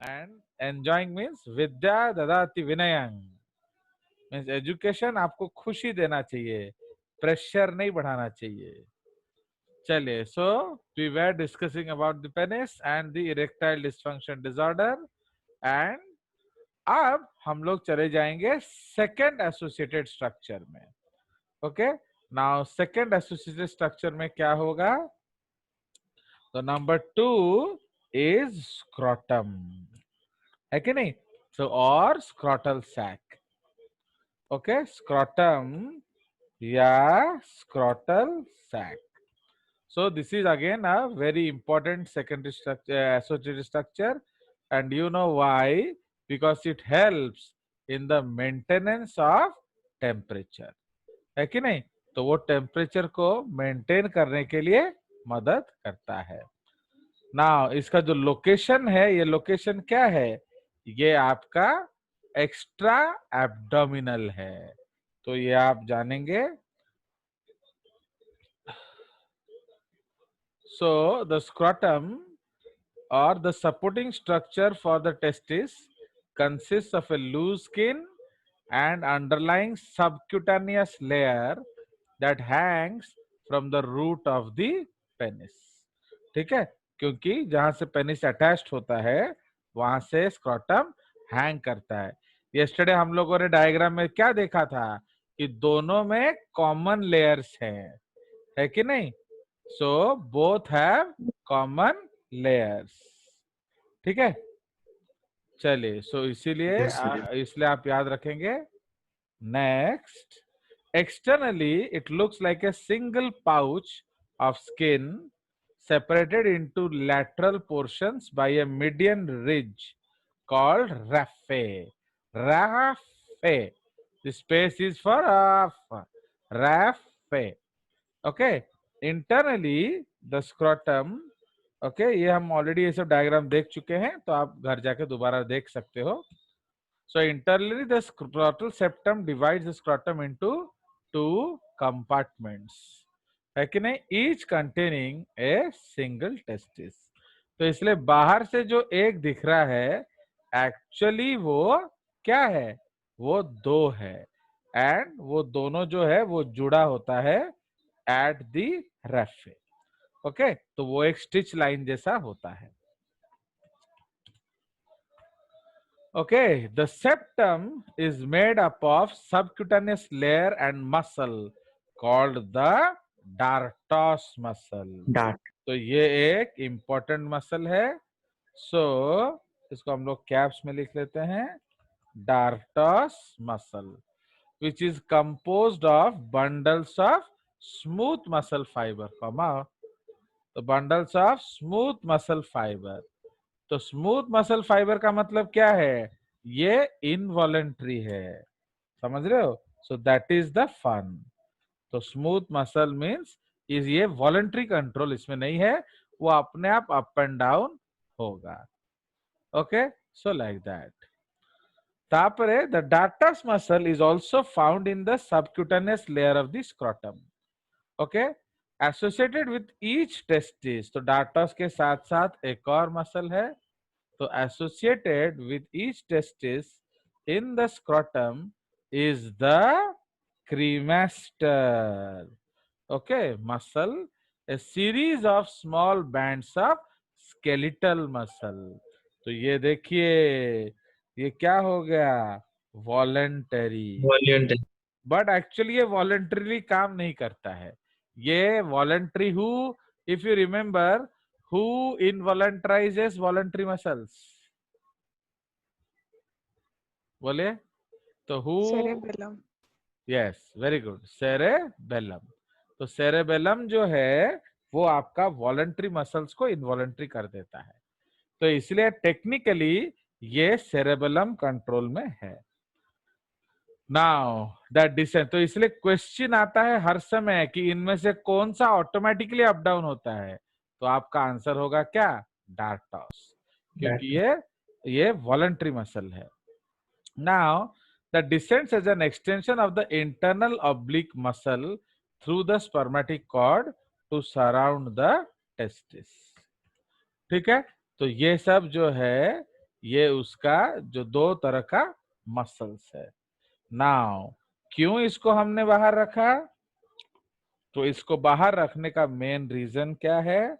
And enjoying means विद्या ददाति विनयं, means education आपको खुशी देना चाहिए, प्रेशर नहीं बढ़ाना चाहिए। चलिए, so we were discussing about the penis and the erectile dysfunction disorder, and अब हम लोग चले जाएंगे सेकेंड एसोसिएटेड स्ट्रक्चर में। Okay, now second associated structure में क्या होगा? तो नंबर 2 इज स्क्रॉटम, है कि नहीं? सो और स्क्रॉटल सैक। ओके, स्क्रॉटम या scrotal sac. So this is again a very important secondary structure, associated structure, and you know why? Because it helps in the maintenance of temperature, है कि नहीं? तो वो टेम्परेचर को maintain करने के लिए मदद करता है। नाउ इसका जो लोकेशन है, ये लोकेशन क्या है? ये आपका एक्स्ट्रा एब्डोमिनल है, तो ये आप जानेंगे। So the scrotum or the supporting structure for the testis consists of a loose skin and underlying subcutaneous layer that hangs from the root of the penis. ठीक है, क्योंकि जहां से पेनिस अटैच्ड होता है वहां से स्क्रॉटम हैंग करता है। यस्टरडे हम लोगों ने डायग्राम में क्या देखा था कि दोनों में कॉमन लेयर्स हैं, है कि नहीं? So both have common layers, ठीक है। चलिए, सो इसीलिए Yes, sir. इसलिए आप याद रखेंगे। Next, externally it looks like a single pouch of skin separated into lateral portions by a median ridge called raphe. Raphe. The space is for raphe. Okay. Internally, the scrotum. Okay, ये हम already ये सब diagram देख चुके हैं, तो आप घर जाके दोबारा देख सकते हो। So internally, the scrotal septum divides the scrotum into two compartments, है कि नहीं? Each containing a single testis. तो इसलिए बाहर से जो एक दिख रहा है, एक्चुअली वो क्या है? वो दो है, एंड वो दोनों जो है वो जुड़ा होता है एट दी रेफे। ओके, तो वो एक स्टिच लाइन जैसा होता है। Okay, the septum is made up of subcutaneous layer and muscle called the dartos muscle. Dart. तो ये एक important muscle है। So इसको हम लोग कैप्स में लिख लेते हैं, dartos muscle, which is composed of bundles of smooth muscle fiber, तो bundles of smooth muscle fiber। तो स्मूथ मसल फाइबर का मतलब क्या है? ये इनवॉलेंट्री है, समझ रहे हो? So that is the fun. तो स्मूथ मसल मींस इज ये वॉलेंट्री कंट्रोल इसमें नहीं है, वो अपने आप अप एंड डाउन होगा। Okay, so like that. तापरे the dartos muscle is also found in the subcutaneous layer of the scrotum. Okay, associated with each testis. तो डार्टस के साथ साथ एक और मसल है, so associated with each testis in the scrotum is the cremaster. Okay, muscle, a series of small bands of skeletal muscle. तो ये देखिए, ये क्या हो गया? वॉलेंटरी। Valiant. बट एक्चुअली ये वॉलेंटरीली काम नहीं करता है। ये voluntary who, if you remember, who involuntarizes voluntary muscles? बोले तो who? Cerebellum. Yes, very good, cerebellum. तो सेरेबेलम जो है वो आपका वॉलेंटरी मसल्स को इनवॉलेंटरी कर देता है, तो इसलिए टेक्निकली ये सेरेबेलम कंट्रोल में है। नाउ दैट डिसेंट, तो इसलिए क्वेश्चन आता है हर समय कि इनमें से कौन सा ऑटोमेटिकली अप डाउन होता है, तो आपका आंसर होगा क्या? डार्टस, क्योंकि ये वॉलेंटरी मसल है। Now, the descends as an extension of the internal oblique muscle through the spermatic cord to surround the testis. ठीक है, तो ये सब जो है ये उसका जो दो तरह का मसल्स है। नाउ क्यों इसको हमने बाहर रखा? तो इसको बाहर रखने का मेन रीजन क्या है?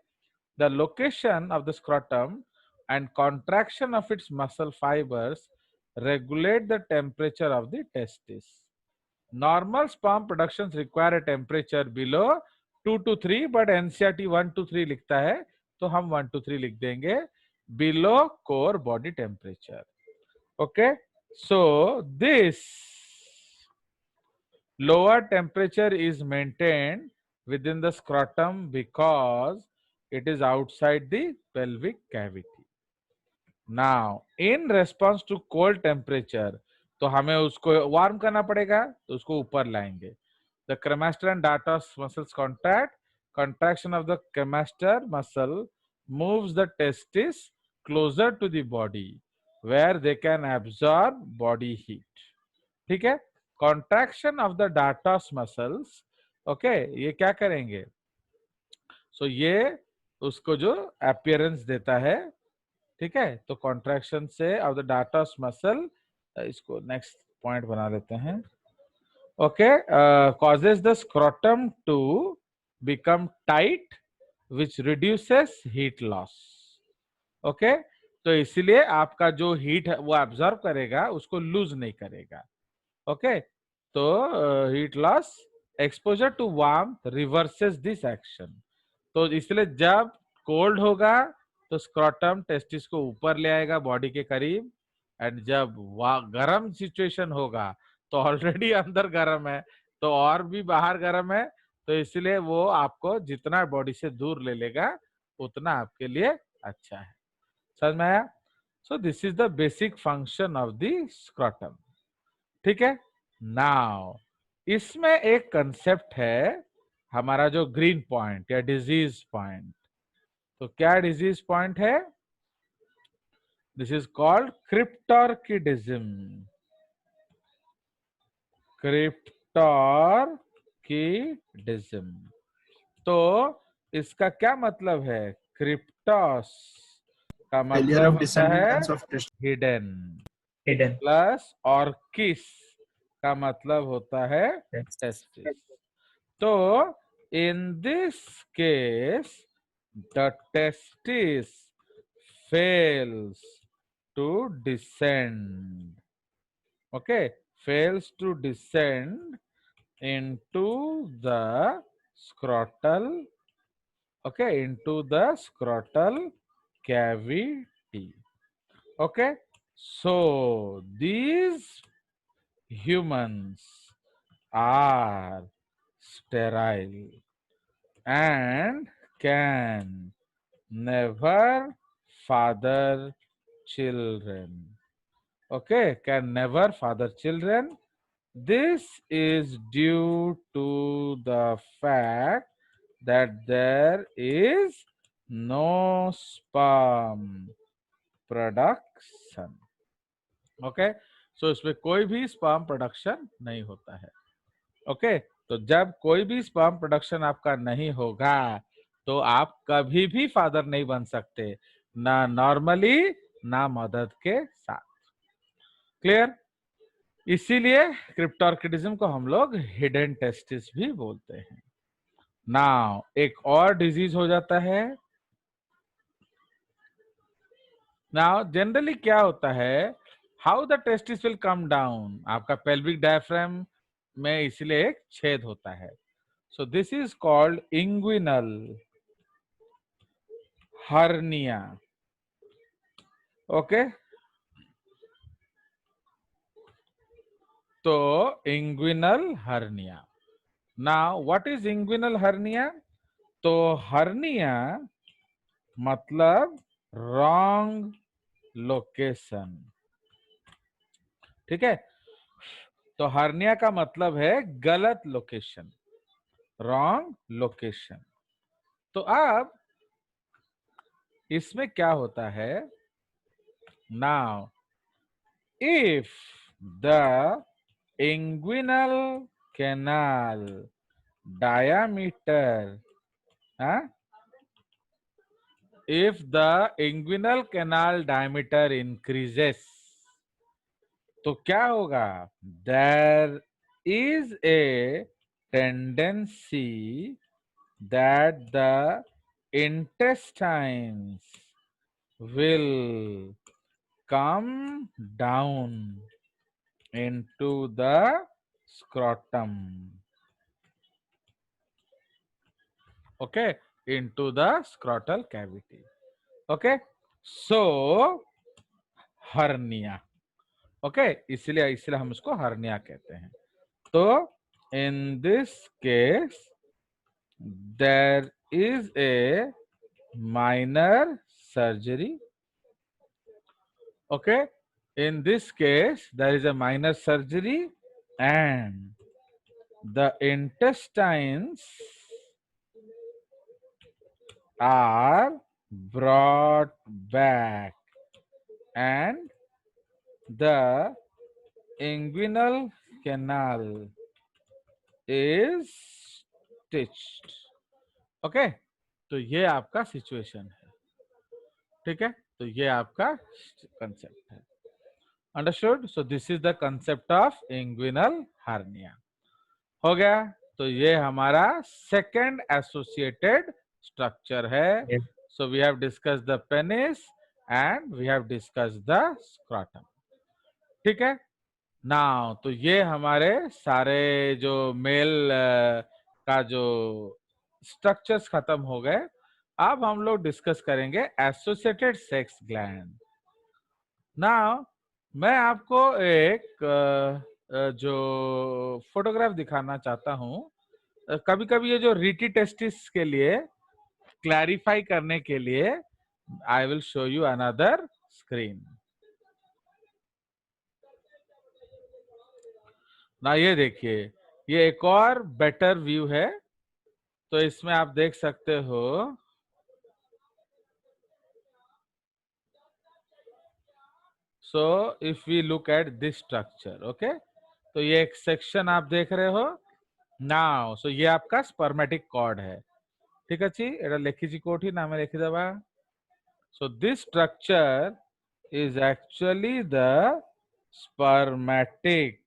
The location of the scrotum and contraction of its muscle fibers regulate the temperature of the testis. Normal sperm productions require a temperature below 2 to 3, but NCERT 1 to 3 लिखता है, तो हम 1 to 3 लिख देंगे, below core body temperature. Okay, so this lower temperature is maintained within the scrotum because it is outside the pelvic cavity. Now, in response to cold temperature, तो हमें उसको warm करना पड़ेगा, तो उसको ऊपर लाएंगे. The cremaster and dartos muscles contract. Contraction of the cremaster muscle moves the testis closer to the body, where they can absorb body heat. ठीक है? Contraction of the dartos muscles, okay, ये क्या करेंगे? So ये उसको जो appearance देता है, ठीक है? तो कॉन्ट्रैक्शन से ऑफ द डार्टस मसल, इसको नेक्स्ट पॉइंट बना लेते हैं. Okay, causes the scrotum to become tight which reduces heat loss. Okay, तो इसलिए आपका जो हीट है वो एब्जॉर्ब करेगा, उसको लूज नहीं करेगा. ओके, तो heat loss, exposure to warmth reverses this action. तो इसलिए जब कोल्ड होगा तो स्क्रॉटम टेस्टिस को ऊपर ले आएगा बॉडी के करीब, एंड जब गर्म सिचुएशन होगा तो ऑलरेडी अंदर गर्म है तो और भी बाहर गर्म है, तो इसलिए वो आपको जितना बॉडी से दूर ले लेगा उतना आपके लिए अच्छा है. समझ में आया? So this is the basic function of the scrotum. ठीक है. नाउ इसमें एक कंसेप्ट है हमारा जो ग्रीन पॉइंट या डिजीज पॉइंट. तो क्या डिजीज पॉइंट है? This is called cryptorchidism. Cryptorchidism. तो इसका क्या मतलब है? क्रिप्टोस का Failure मतलब of होता है descendants of hidden, hidden. Plus ऑर्किस का मतलब होता है Yes. टेस्टिस. तो in this case the testis fails to descend. Okay, fails to descend into the scrotal, okay, into the scrotal cavity. Okay, so these humans are sterile and can never father children. Okay, can never father children. This is due to the fact that there is no sperm production. Okay, so इसमें कोई भी sperm production नहीं होता है. Okay, तो जब कोई भी स्पर्म प्रोडक्शन आपका नहीं होगा तो आप कभी भी फादर नहीं बन सकते, ना नॉर्मली ना मदद के साथ. क्लियर? इसीलिए क्रिप्टोर्किडिज्म को हम लोग हिडन टेस्टिस भी बोलते हैं. नाउ एक और डिजीज हो जाता है. नाउ जनरली क्या होता है, how the testis will come down. आपका पेल्विक डायफ्राम में इसलिए एक छेद होता है. So this is called inguinal hernia. Okay, तो inguinal hernia. Now what is inguinal hernia? तो hernia मतलब wrong location. ठीक है, तो hernia का मतलब है गलत लोकेशन, wrong location. तो अब इसमें क्या होता है? Now if the inguinal canal diameter, huh? if the inguinal canal diameter increases, तो क्या होगा? There is a tendency that the intestines will come down into the scrotum. Okay, into the scrotal cavity. Okay, so hernia. Okay, इसलिए इसलिए हम इसको hernia कहते हैं. तो in this case there is a minor surgery. Okay, in this case there is a minor surgery and the intestines are brought back and the inguinal canal is stitched. Okay, तो ये आपका situation है. ठीक है, तो ये आपका concept है. Understood? So this is the concept of inguinal hernia. हो गया. तो ये हमारा सेकंड एसोसिएटेड स्ट्रक्चर है. So we have discuss the penis and we have discuss the scrotum. ठीक है. नाउ तो ये हमारे सारे जो मेल का जो स्ट्रक्चर्स खत्म हो गए. अब हम लोग डिस्कस करेंगे एसोसिएटेड सेक्स ग्लैंड. नाउ मैं आपको एक जो फोटोग्राफ दिखाना चाहता हूं. कभी कभी ये जो रीटी टेस्टिस के लिए क्लैरिफाई करने के लिए I will show you another screen. ना ये देखिए, ये एक और बेटर व्यू है. तो इसमें आप देख सकते हो. So if we look at this structure. Okay, तो ये एक सेक्शन आप देख रहे हो. नाउ सो ये आपका स्पर्मेटिक कॉर्ड है. ठीक अच्छी एटा लेखिची कोठी नाम लिखिदेबा. So this structure is actually the spermatic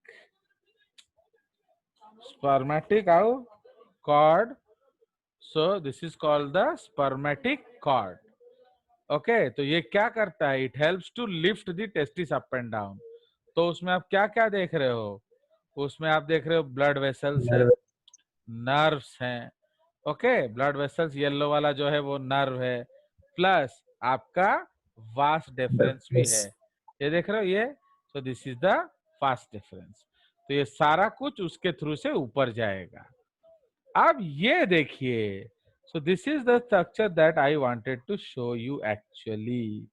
cord. So this is called the spermatic cord. Okay, तो ये क्या करता है? It helps to lift the testis up and down. तो उसमें आप क्या क्या देख रहे हो? उसमें आप देख रहे हो ब्लड वेसल्स है, नर्व्स हैं. ओके, ब्लड वेसल्स येलो वाला जो है वो नर्व है, प्लस आपका वास्ट डिफरेंस भी है. ये देख रहे हो ये. सो this is the fast difference. तो ये सारा कुछ उसके थ्रू से ऊपर जाएगा. अब ये देखिए. So this is the structure that I wanted to show you actually.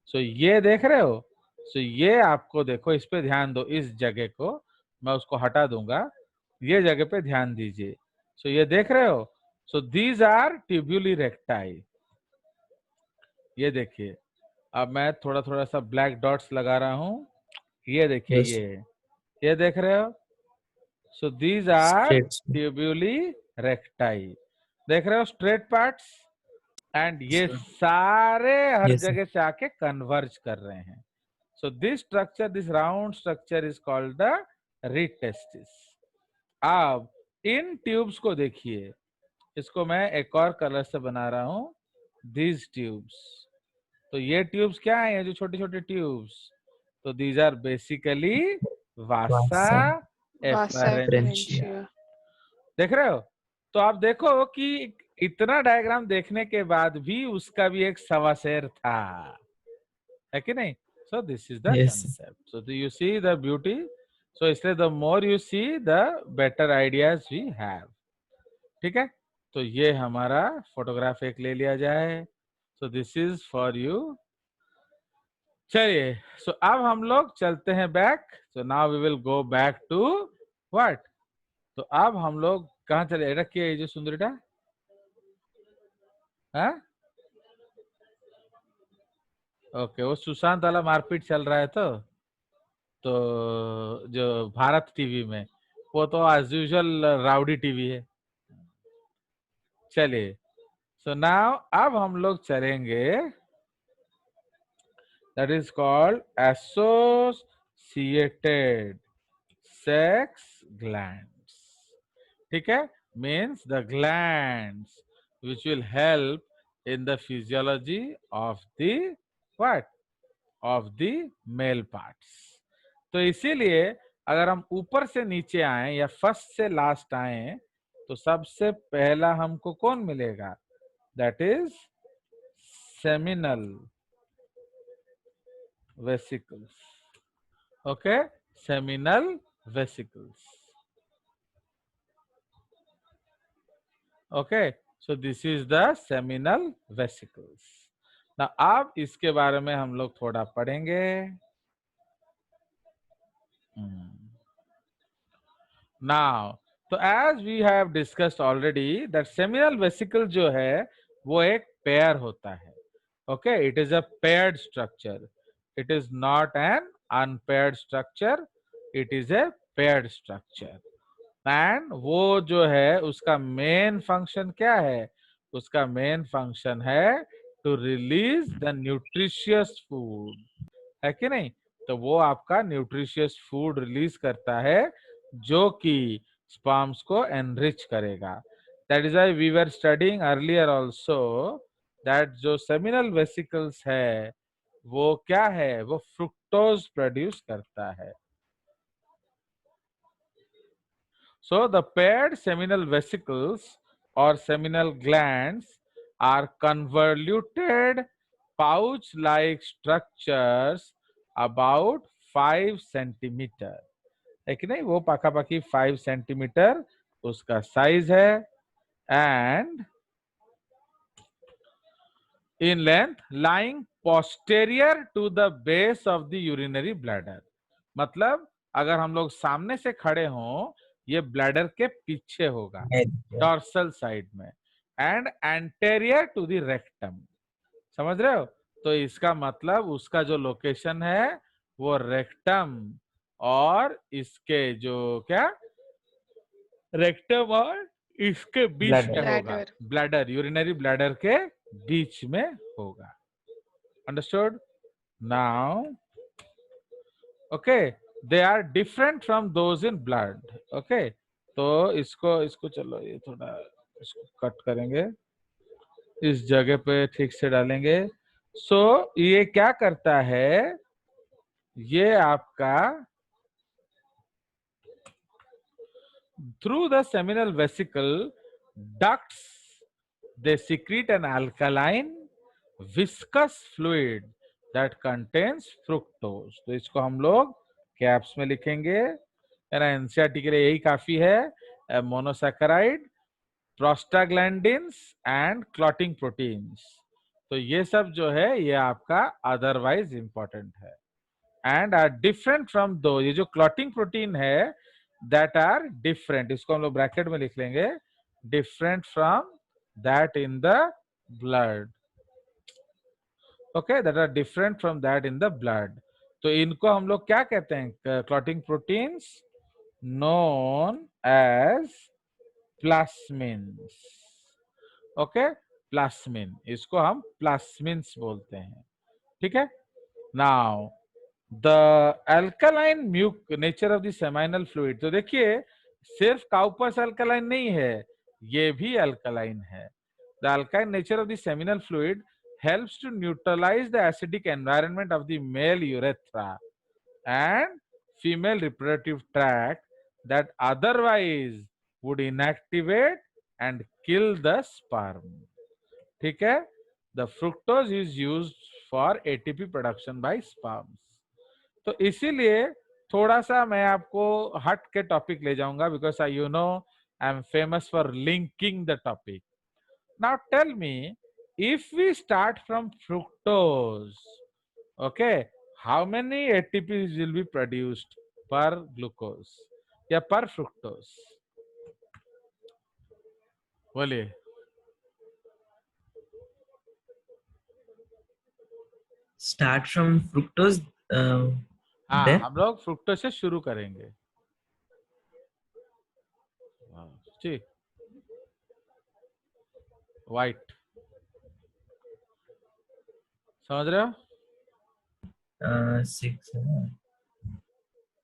So ये देख रहे हो. सो ये आपको देखो, इस पे ध्यान दो. इस जगह को मैं उसको हटा दूंगा. ये जगह पे ध्यान दीजिए. सो ये देख रहे हो. So these are tubuli recti. ये देखिए, अब मैं थोड़ा थोड़ा सा ब्लैक डॉट्स लगा रहा हूं. ये देखिए, ये देख रहे हो. So these are tubuli recti. देख रहे हो स्ट्रेट पार्ट्स. एंड ये सारे हर जगह से आके कन्वर्ज कर रहे हैं. So this structure, this round structure is called the rete testis. अब इन ट्यूब्स को देखिए. इसको मैं एक और कलर से बना रहा हूं. These tubes. तो ये ट्यूब्स क्या है? ये जो छोटे छोटे ट्यूब्स. तो these are basically vasa efferentia. देख रहे हो. तो आप देखो कि इतना डायग्राम देखने के बाद भी उसका भी एक सवासेर था, है कि नहीं? So this is the concept. So do you see the beauty? So इसलिए the more you see the better ideas we have. ठीक है, तो ये हमारा फोटोग्राफ एक ले लिया जाए. So this is for you. चलिए, सो अब हम लोग चलते हैं back. So now we will go back to what. तो अब हम लोग कहाँ चले? रखिए ये जो सुंदरीटा. हाँ, ओके, वो सुशांत वाला मारपीट चल रहा है. तो जो भारत टीवी में, वो तो एज यूजुअल राउडी टीवी है. चलिए, सो नाउ अब हम लोग चलेंगे, that is called associated sex glands. ठीक है, means the glands which will help in the physiology of the what, of the male parts. तो इसीलिए अगर हम ऊपर से नीचे आए या फर्स्ट से लास्ट आए तो सबसे पहला हमको कौन मिलेगा, that is seminal vesicles. Okay, seminal vesicles. Okay, so this is the seminal vesicles. ना अब इसके बारे में हम लोग थोड़ा पढ़ेंगे। नाउ तो as we have discussed already that seminal vesicle जो है वो एक पेयर होता है। Okay, it is a paired structure, it is not an unpaired structure, it is a paired structure. And वो जो है उसका मेन फंक्शन क्या है, उसका मेन फंक्शन है to release the nutritious food, है कि नहीं। तो वो आपका न्यूट्रिशियस फूड रिलीज करता है जो कि स्पर्म्स को एनरिच करेगा। That is why we were studying earlier also that जो सेमिनल वेसिकल्स है वो क्या है, वो फ्रुक्टोज प्रोड्यूस करता है। So the paired seminal vesicles or seminal glands are convoluted pouch-like structures about 5 centimetre, है कि नहीं, वो पाखापाखी 5 सेंटीमीटर उसका साइज है, and in length lying posterior to the base of the urinary bladder. मतलब अगर हम लोग सामने से खड़े हों, ये ब्लैडर के पीछे होगा, डॉर्सल साइड में, and anterior to the rectum. समझ रहे हो, तो इसका मतलब उसका जो लोकेशन है वो रेक्टम और इसके जो क्या, रेक्टम और इसके बीच में होगा, ब्लैडर, यूरिनरी ब्लैडर के बीच में होगा। Understood now? Okay, they are different from those in blood. Okay, तो इसको चलो ये थोड़ा इसको कट करेंगे, इस जगह पे ठीक से डालेंगे। सो ये क्या करता है, ये आपका through the seminal vesicle ducts they secrete an alkaline viscous fluid that contains fructose। तो इसको हम लोग कैप्स में लिखेंगे, है ना, एनसीईआरटी के लिए यही काफी है। Monosaccharide, prostaglandins and clotting proteins, तो ये सब जो है ये आपका अदरवाइज इंपॉर्टेंट है, and are different from those, ये जो क्लॉटिंग प्रोटीन है दैट आर डिफरेंट, इसको हम लोग ब्रैकेट में लिख लेंगे, different from that in the blood. Okay, that are different from that in the blood. तो इनको हम लोग क्या कहते हैं, clotting proteins known as plasmins. Okay, plasmin, इसको हम प्लास्मिन्स बोलते हैं। ठीक है, now the alkaline mucous nature of the seminal fluid, तो देखिए सिर्फ काउपस अल्कलाइन नहीं है, ये भी अल्कलाइन है। The alkyne nature of the seminal fluid helps to neutralize the acidic environment of the male urethra and female reproductive tract that otherwise would inactivate and kill the sperm। ठीक है, the fructose is used for ATP production by sperms। तो इसीलिए थोड़ा सा मैं आपको हट के टॉपिक ले जाऊंगा, because I you know I am famous for linking the topic. Now tell me, if we start from fructose, okay, how many ATPs will be produced per glucose या per fructose? बोलिए। Start from fructose, हाँ, then हम लोग fructose से शुरू करेंगे। ठीक, white समझ रहे हो? 6 है ना,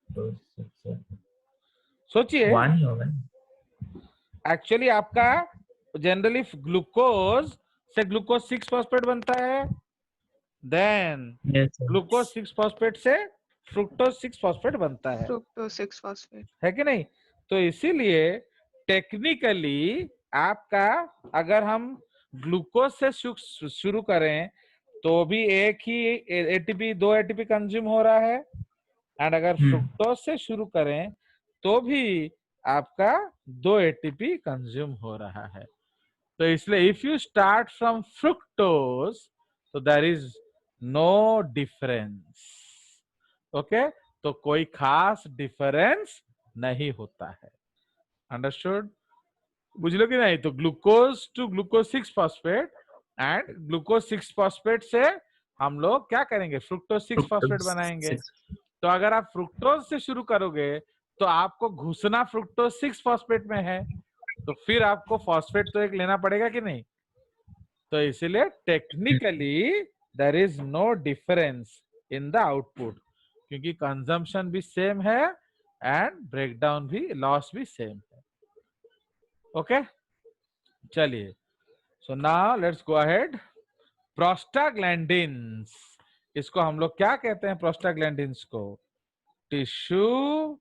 तो 6 सोचिए, 1 ही होगा ना। एक्चुअली आपका जनरली ग्लूकोज से ग्लूकोज 6 फॉस्फेट बनता है, then yes sir. Glucose 6 phosphate से फ्रुक्टोज 6 फॉस्फेट बनता फ्रुक्टोज 6 फॉस्फेट। है कि नहीं? तो इसीलिए टेक्निकली आपका, अगर हम ग्लूकोज से शुरू करें तो भी एक ही एटीपी, 2 एटीपी कंज्यूम हो रहा है, एंड अगर फ्रुक्टोज से शुरू करें तो भी आपका 2 एटीपी कंज्यूम हो रहा है। तो इसलिए if you start from fructose तो there is no difference. Okay, तो कोई खास डिफरेंस नहीं होता है। अंडरस्टूड? बुझ लो कि नहीं? तो glucose to glucose 6 phosphate and glucose 6 phosphate से हम लोग क्या करेंगे? फ्रुक्टोज 6 फॉस्फेट बनाएंगे। तो अगर आप फ्रुक्टोज से शुरू करोगे तो आपको घुसना फ्रुक्टोज 6 फॉस्फेट में है, तो फिर आपको फॉस्फेट तो एक लेना पड़ेगा कि नहीं? तो इसलिए technically there is no difference in the output, क्योंकि कंजम्पशन भी सेम है एंड ब्रेकडाउन भी, लॉस भी सेम है। ओके, चलिए, so now let's go ahead. Prostaglandins, इसको हम लोग क्या कहते हैं? प्रोस्टाग्लैंडिन्स को टिश्यू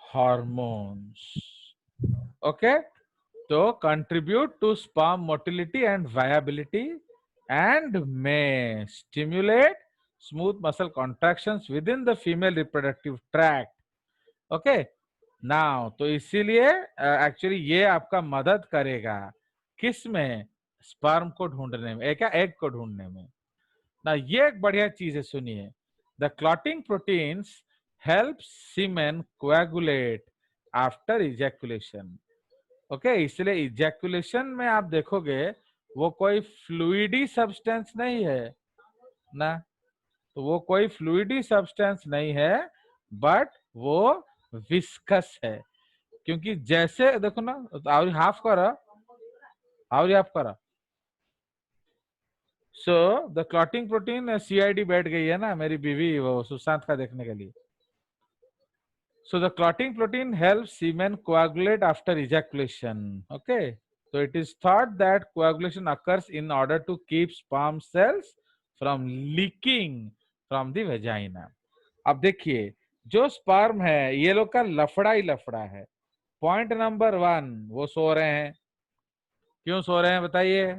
हार्मोन्स। ओके, तो contribute to sperm motility and viability and may stimulate smooth muscle contractions within the female reproductive tract. Okay, now तो इसीलिए एक्चुअली ये आपका मदद करेगा किस में? स्पर्म को ढूंढने में, एक एग को ढूंढने में ना। ये एक बढ़िया चीज है, सुनिए। The clotting proteins help semen coagulate after ejaculation. Okay, इसलिए इजैकुलेशन में आप देखोगे वो कोई फ्लूइडी सब्सटेंस नहीं है ना, तो वो कोई फ्लूइडी सब्सटेंस नहीं है, बट वो विस्कस है। क्योंकि जैसे देखो ना, और हाफ करा, और हाफ करा। So the clotting protein, CID बैठ गई है ना मेरी बीवी वो सुशांत का देखने के लिए। So the clotting protein helps semen coagulate after ejaculation. Okay, so it is thought that coagulation occurs in order to keep sperm cells from leaking from the vagina. अब देखिए, जो स्पर्म है ये लोग का लफड़ा ही लफड़ा है। पॉइंट नंबर 1, वो सो रहे हैं। क्यों सो रहे हैं बताइए?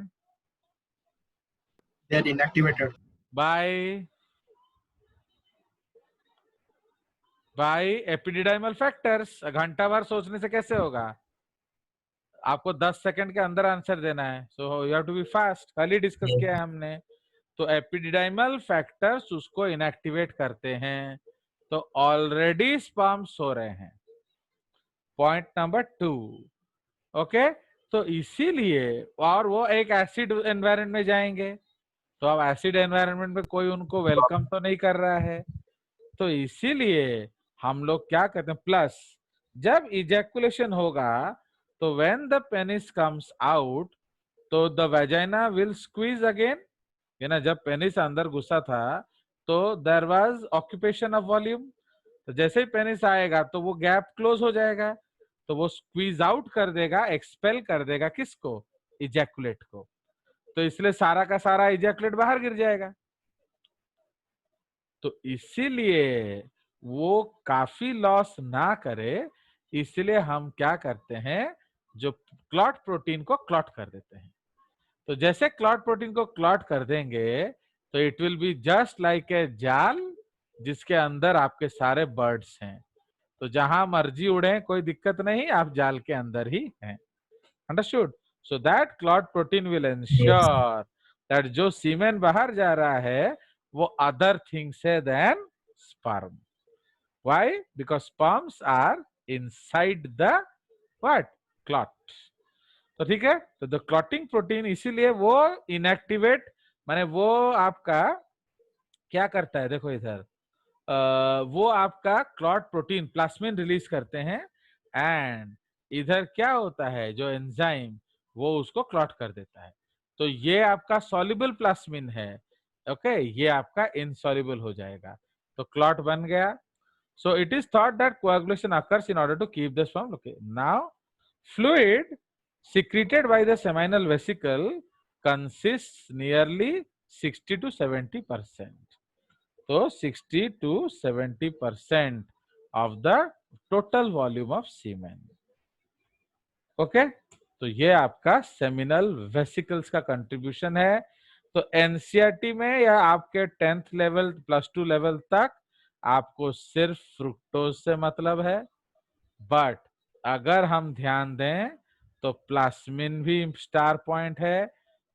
They are inactivated. By epididymal factors. घंटा भर सोचने से कैसे होगा? आपको 10 सेकंड के अंदर आंसर देना है, so you have to be fast. कल ही डिस्कस किया है हमने। तो एपिडिडाइमल फैक्टर्स उसको इनएक्टिवेट करते हैं, तो ऑलरेडी स्पर्म सो रहे हैं। Point number 2। ओके, तो इसीलिए, और वो एक एसिड एनवायरनमेंट में जाएंगे, तो अब एसिड एनवायरनमेंट में कोई उनको वेलकम तो नहीं कर रहा है, तो इसीलिए हम लोग क्या कहते हैं? प्लस जब इजैकुलेशन होगा तो when the penis comes out तो the vagina will squeeze again. है ना, जब पेनिस अंदर घुसा था तो there was occupation of volume, तो जैसे ही पेनिस आएगा तो वो गैप क्लोज हो जाएगा, तो वो स्क्वीज आउट कर देगा, एक्सपेल कर देगा किसको? इजैकुलेट को। तो इसलिए सारा का सारा इजैकुलेट बाहर गिर जाएगा। तो इसीलिए वो काफी लॉस ना करे, इसलिए हम क्या करते हैं? जो क्लॉट प्रोटीन को क्लॉट कर देते हैं। तो जैसे क्लॉट प्रोटीन को क्लॉट कर देंगे तो it will be just like a जाल जिसके अंदर आपके सारे बर्ड्स हैं, तो जहां मर्जी उड़े कोई दिक्कत नहीं, आप जाल के अंदर ही हैं। Understood? So that clot protein will ensure that जो सीमेन बाहर जा रहा है वो अदर थिंग्स है then sperm. Why? Because sperms are inside the what? Clot. तो ठीक है, तो द क्लॉटिंग प्रोटीन इसीलिए वो इनएक्टिवेट, माने वो आपका क्या करता है? देखो इधर, वो आपका क्लॉट प्रोटीन प्लास्मिन रिलीज करते हैं, एंड इधर क्या होता है? जो एंजाइम वो उसको क्लॉट कर देता है। तो ये आपका सॉल्युबल प्लास्मिन है, ओके, ये आपका इनसॉल्युबल हो जाएगा, तो क्लॉट बन गया. So it is thought that coagulation occurs in order to keep the sperm. Okay. Now, fluid secreted by the seminal vesicle consists nearly 60 to 70%. So 60 to 70% of the total volume of semen. Okay. तो ये आपका seminal vesicles का contribution है. तो NCERT में या आपके 10th level +2 level तक आपको सिर्फ फ्रुक्टोज से मतलब है. बट अगर हम ध्यान दें तो प्लास्मिन भी स्टार पॉइंट है,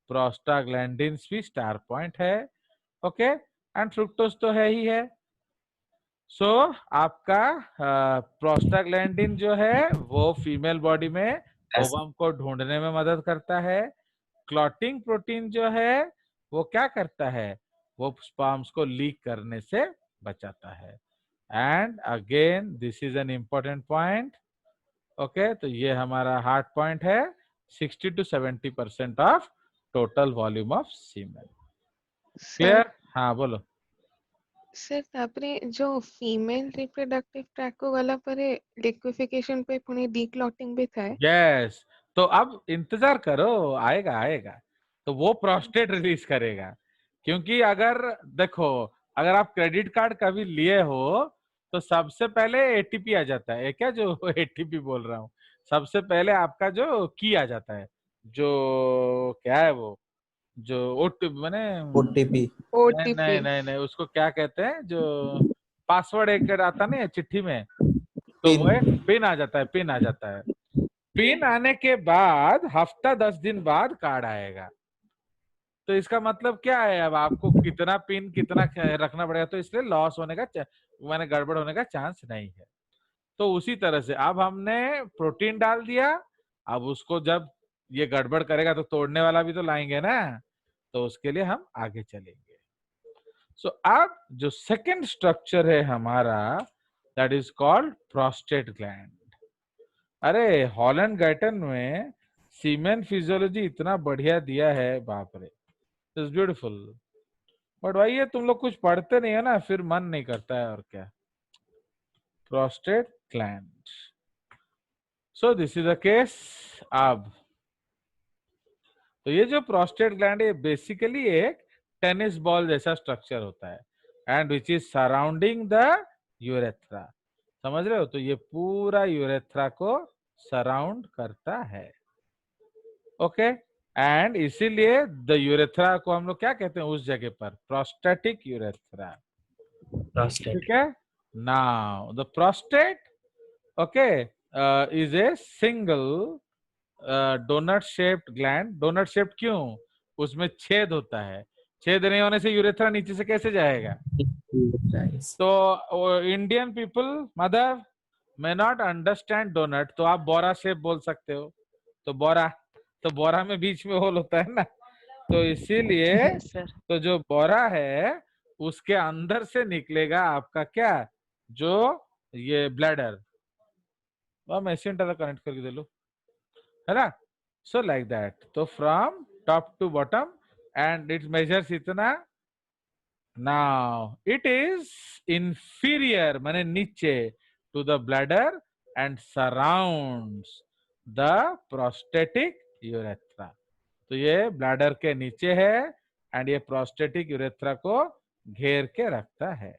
प्रोस्टाग्लैंडिन्स भी स्टार पॉइंट है. ओके, एंड फ्रुक्टोज तो है ही है. सो आपका प्रोस्टाग्लैंडिन जो है वो फीमेल बॉडी में ओवम को ढूंढने में मदद करता है. क्लॉटिंग प्रोटीन जो है वो क्या करता है, वो स्पर्म्स को लीक करने से बचाता है. And again this is an important point. Okay, तो ये हमारा हार्ड पॉइंट है. 60 to 70% of total volume of semen. Clear? हाँ बोलो. सर तापरे जो फीमेल रिप्रोडक्टिव ट्रैक को गला परे लिक्विफिकेशन पे पुणे डीक्लॉटिंग भी था. यस, तो अब इंतजार करो, आएगा आएगा. तो वो प्रोस्टेट रिलीज करेगा. क्योंकि अगर देखो, अगर आप क्रेडिट कार्ड कभी लिए हो तो सबसे पहले एटीपी आ जाता है. क्या जो एटीपी बोल रहा हूँ, सबसे पहले आपका जो की आ जाता है, जो क्या है वो, जो ओटीपी मैंने ओटीपी. नहीं नहीं नहीं नहीं, उसको क्या कहते हैं, जो पासवर्ड एक आता नहीं है चिट्ठी में, तो वो एक पिन आ जाता है. पिन आ जाता है. पिन आने के बाद हफ्ता 10 दिन बाद कार्ड आएगा. तो इसका मतलब क्या है, अब आपको कितना पिन कितना रखना पड़ेगा, तो इसलिए लॉस होने का माने गड़बड़ होने का चांस नहीं है. तो उसी तरह से अब हमने प्रोटीन डाल दिया. अब उसको जब ये गड़बड़ करेगा तो तोड़ने वाला भी तो लाएंगे ना, तो उसके लिए हम आगे चलेंगे. सो अब जो सेकंड स्ट्रक्चर है हमारा, that is called prostate gland. अरे हॉलैंड गाइटन में सीमेन फिजियोलॉजी इतना बढ़िया दिया है, बाप रे, इट्स ब्यूटीफुल. बट भाई ये तुम लोग कुछ पढ़ते नहीं है ना, फिर मन नहीं करता है. और क्या, prostate gland. So this is the case. अब तो ये जो प्रोस्टेट ग्लैंड है बेसिकली एक टेनिस बॉल जैसा स्ट्रक्चर होता है, and which is surrounding the urethra. समझ रहे हो? तो ये पूरा यूरेथ्रा को सराउंड करता है. ओके, एंड इसीलिए द यूरेथ्रा को हम लोग क्या कहते हैं उस जगह पर, प्रोस्टेटिक यूरेथ्रा. ठीक है. Now the prostate, okay, is a single donut shaped gland. Donut shaped क्यों? उसमें छेद होता है. छेद नहीं होने से यूरेथ्रा नीचे से कैसे जाएगा? तो Indian people mother may not understand donut, तो आप बोरा शेप बोल सकते हो. तो बोरा, तो बोरा में बीच में होल होता है ना, तो इसीलिए तो जो बोरा है उसके अंदर से निकलेगा आपका क्या, जो ये ब्लैडर. मशीन कनेक्ट करके दे लो, है ना. So like that. तो from top to bottom and it measures इतना. नाउ इट इज inferior माने नीचे to the bladder and surrounds the prostatic urethra. तो ये ब्लैडर के नीचे है एंड ये प्रोस्टेटिक यूरेथ्रा को घेर के रखता है.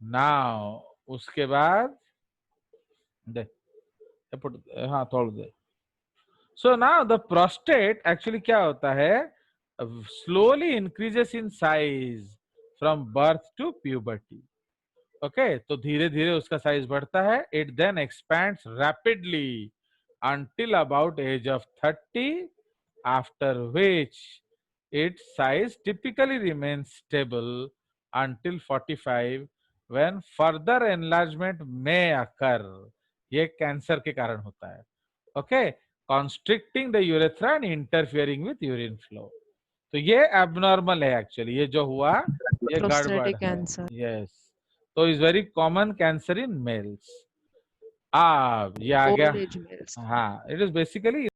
नाउ उसके बाद दे, हाँ थोड़ा दे. So now the prostate actually क्या होता है, slowly increases in size from birth to puberty. Okay, तो धीरे धीरे उसका साइज बढ़ता है. It then expands rapidly until about age of 30, after which its size typically remains stable until 45, when further enlargement may occur. ये cancer के कारण होता है. Okay, constricting the urethra and interfering with urine flow. तो ये abnormal है actually. ये जो हुआ ये गड़बड़ है. यस, तो is very common cancer in males. ये आ गया. हाँ, इट इज बेसिकली